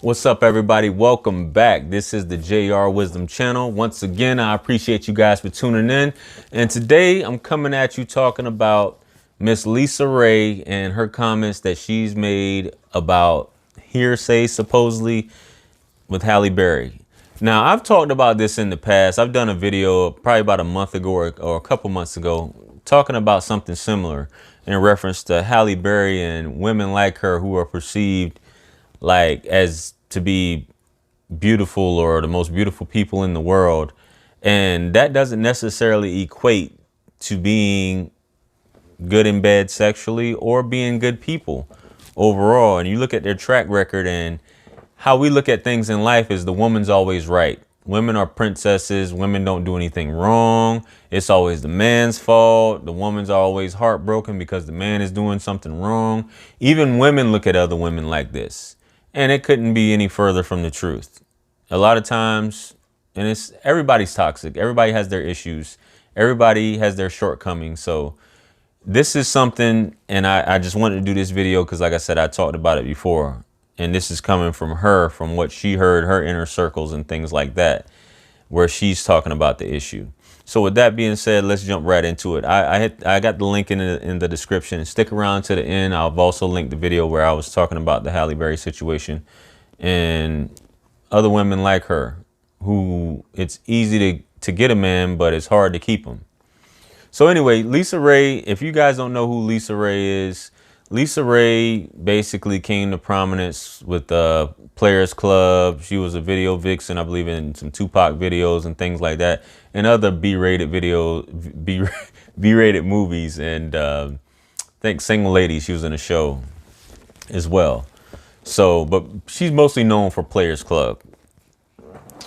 What's up, everybody? Welcome back. This is the JR Wisdom channel. Once again, I appreciate you guys for tuning in. And today I'm coming at you talking about Miss LisaRaye and her comments that she's made about hearsay, supposedly, with Halle Berry. Now, I've talked about this in the past. I've done a video probably about a month ago or a couple months ago talking about something similar in reference to Halle Berry and women like her who are perceived like as to be beautiful or the most beautiful people in the world. And that doesn't necessarily equate to being good in bed sexually or being good people overall. And you look at their track record, and how we look at things in life is the woman's always right. Women are princesses. Women don't do anything wrong. It's always the man's fault. The woman's always heartbroken because the man is doing something wrong. Even women look at other women like this. And it couldn't be any further from the truth. A lot of times, and everybody's toxic. Everybody has their issues. Everybody has their shortcomings. So this is something, and I just wanted to do this video because, like I said, I talked about it before. And this is coming from her, from what she heard, her inner circles and things like that, where she's talking about the issue. So with that being said, let's jump right into it. I got the link in the description. Stick around to the end. I've also linked the video where I was talking about the Halle Berry situation and other women like her who it's easy to get a man, but it's hard to keep him. So anyway, LisaRaye, if you guys don't know who LisaRaye is, LisaRaye basically came to prominence with the Players Club. She was a video vixen, I believe, in some Tupac videos and things like that, and other B-rated B-rated movies. And I think Single Ladies, she was in a show as well. So, but she's mostly known for Players Club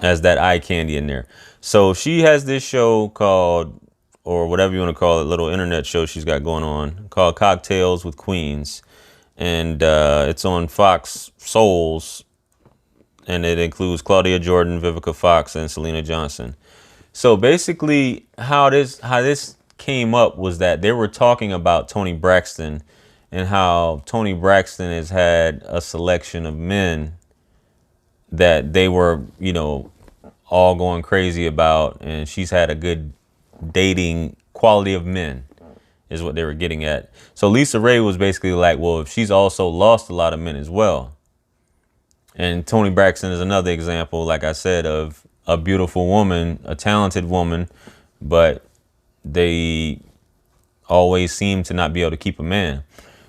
as that eye candy in there. So she has this show called, or whatever you want to call it, little internet show she's got going on called Cocktails with Queens. And it's on Fox Souls, and it includes Claudia Jordan, Vivica A, and Syleena Johnson. So basically how this came up was that they were talking about Toni Braxton and how Toni Braxton has had a selection of men that they were, you know, all going crazy about, and she's had a good dating quality of men is what they were getting at. So LisaRaye was basically like, well, if she's also lost a lot of men as well. And Toni Braxton is another example, like I said, of a beautiful woman, a talented woman, but they always seem to not be able to keep a man.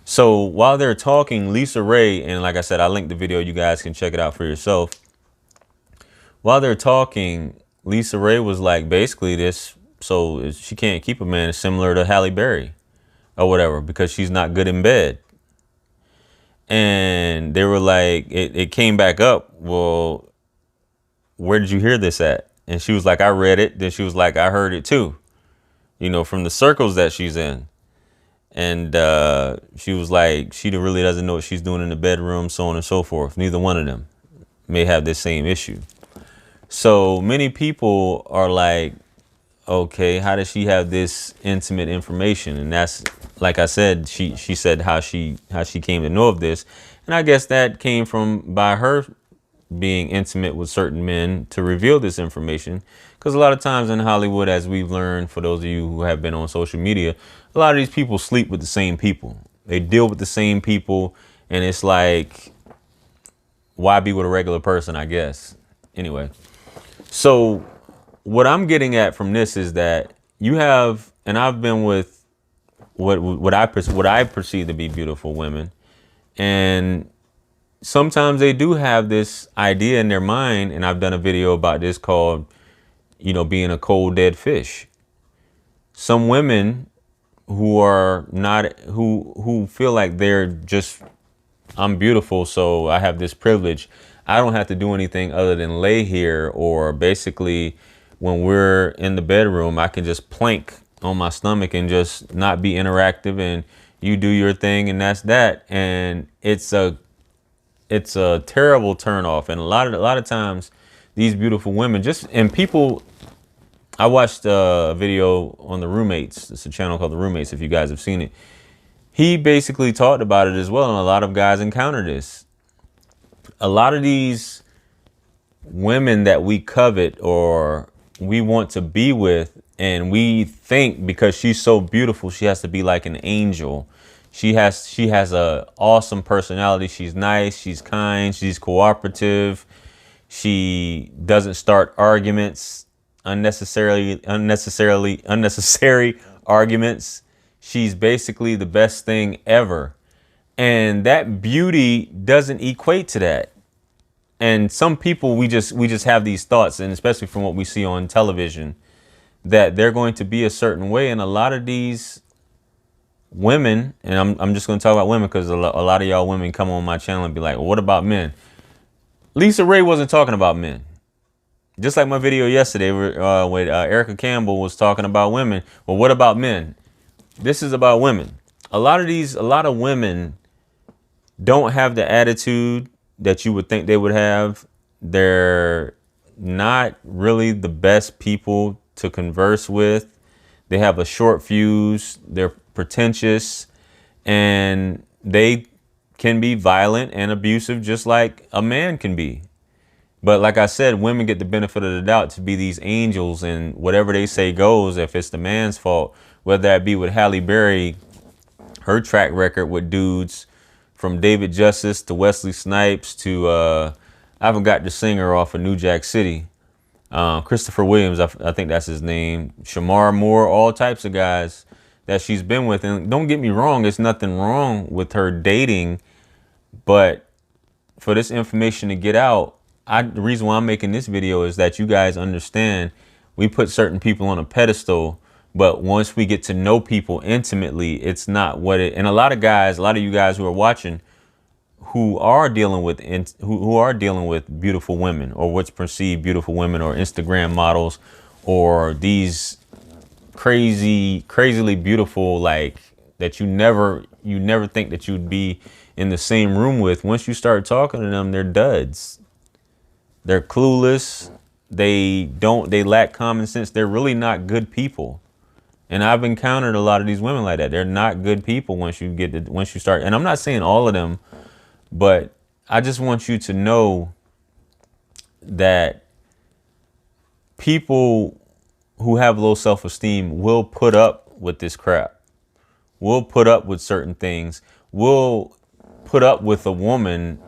So while they're talking, LisaRaye, and like I said, I linked the video, you guys can check it out for yourself. While they're talking, LisaRaye was like, basically this, so she can't keep a man, is similar to Halle Berry or whatever, because she's not good in bed. And they were like, it came back up, well, where did you hear this at? And she was like, I read it. Then she was like, I heard it too, you know, from the circles that she's in. And she was like, she really doesn't know what she's doing in the bedroom, so on and so forth. Neither one of them may have this same issue. So many people are like, okay, how does she have this intimate information? And that's, like I said, she said how she came to know of this. And I guess that came from by her being intimate with certain men to reveal this information. Because a lot of times in Hollywood, as we've learned, for those of you who have been on social media, a lot of these people sleep with the same people. They deal with the same people. And it's like, why be with a regular person, I guess? Anyway, so what I'm getting at from this is that you have, and I've been with what I perceive to be beautiful women, and sometimes they do have this idea in their mind, and I've done a video about this called, you know, being a cold dead fish. Some women who are not, who feel like they're just, I'm beautiful, so I have this privilege. I don't have to do anything other than lay here, or basically when we're in the bedroom, I can just plank on my stomach and just not be interactive, and you do your thing, and that's that. And it's a terrible turnoff. And a lot of times these beautiful women and people, I watched a video on The Roommates. It's a channel called The Roommates, if you guys have seen it. He basically talked about it as well, and a lot of guys encounter this. a lot of these women that we covet or we want to be with, and we think because she's so beautiful, she has to be like an angel. She has a awesome personality. She's nice, she's kind, she's cooperative. She doesn't start arguments, unnecessary arguments. She's basically the best thing ever. And that beauty doesn't equate to that. And some people, we just have these thoughts, and especially from what we see on television, that they're going to be a certain way. And a lot of these women, and I'm just going to talk about women because a lot of y'all women come on my channel and be like, well, what about men? LisaRaye wasn't talking about men. Just like my video yesterday with Erica Campbell was talking about women. Well, what about men? This is about women. A lot of women don't have the attitude that you would think they would have. They're not really the best people to converse with. They have a short fuse. They're pretentious, and they can be violent and abusive just like a man can be. But like I said, women get the benefit of the doubt to be these angels, and whatever they say goes if it's the man's fault. Whether that be with Halle Berry, her track record with dudes from David Justice to Wesley Snipes to I haven't got the singer off of New Jack City, Christopher Williams, I think that's his name, Shamar Moore, all types of guys that she's been with. And don't get me wrong, there's nothing wrong with her dating, but for this information to get out, the reason why I'm making this video is that you guys understand we put certain people on a pedestal, but once we get to know people intimately, it's not what it. And a lot of you guys who are watching, who are dealing with beautiful women, or what's perceived beautiful women, or Instagram models, or these crazily beautiful, like that you never think that you'd be in the same room with. Once you start talking to them, they're duds. They're clueless. They lack common sense. They're really not good people. And I've encountered a lot of these women like that. They're not good people once you start. And I'm not saying all of them, but I just want you to know that people who have low self-esteem will put up with this crap. Will put up with certain things. Will put up with a woman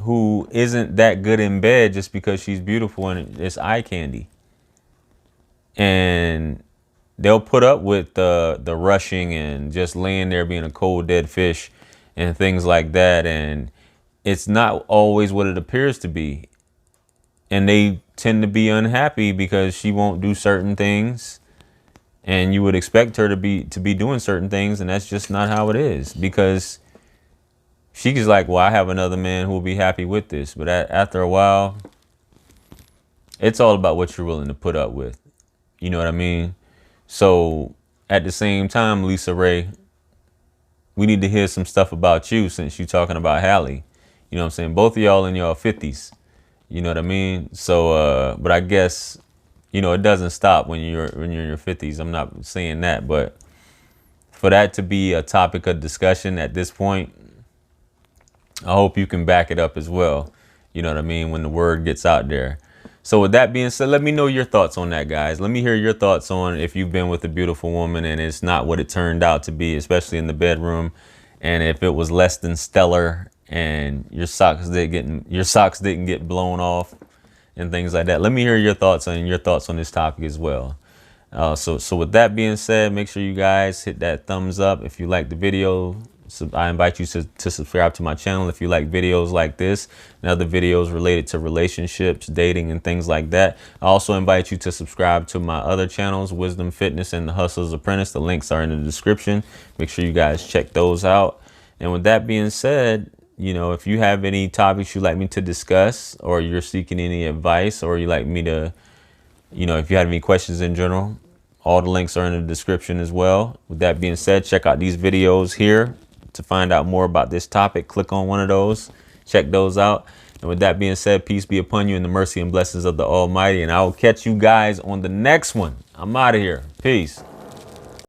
who isn't that good in bed just because she's beautiful and it's eye candy. And they'll put up with the rushing and just laying there being a cold dead fish and things like that. And it's not always what it appears to be. And they tend to be unhappy because she won't do certain things. And you would expect her to be doing certain things, and that's just not how it is, because she's like, well, I have another man who will be happy with this. But after a while, it's all about what you're willing to put up with. You know what I mean? So at the same time, LisaRaye, we need to hear some stuff about you, since you're talking about Halle. You know what I'm saying? Both of y'all in your 50s. You know what I mean? So, but I guess, you know, it doesn't stop when you're in your 50s. I'm not saying that, but for that to be a topic of discussion at this point, I hope you can back it up as well. You know what I mean? When the word gets out there. So with that being said, let me know your thoughts on that, guys. Let me hear your thoughts on if you've been with a beautiful woman and it's not what it turned out to be, especially in the bedroom. And if it was less than stellar and your socks didn't get blown off and things like that. Let me hear your thoughts on this topic as well. So with that being said, make sure you guys hit that thumbs up if you like the video. So I invite you to subscribe to my channel if you like videos like this and other videos related to relationships, dating, and things like that. I also invite you to subscribe to my other channels, Wisdom Fitness and The Hustler's Apprentice. The links are in the description. Make sure you guys check those out. And with that being said, you know, if you have any topics you'd like me to discuss, or you're seeking any advice, or you like me to, you know, if you have any questions in general, all the links are in the description as well. With that being said, check out these videos here to find out more about this topic. Click on one of those, check those out. And with that being said, peace be upon you and the mercy and blessings of the Almighty. And I will catch you guys on the next one. I'm out of here. Peace.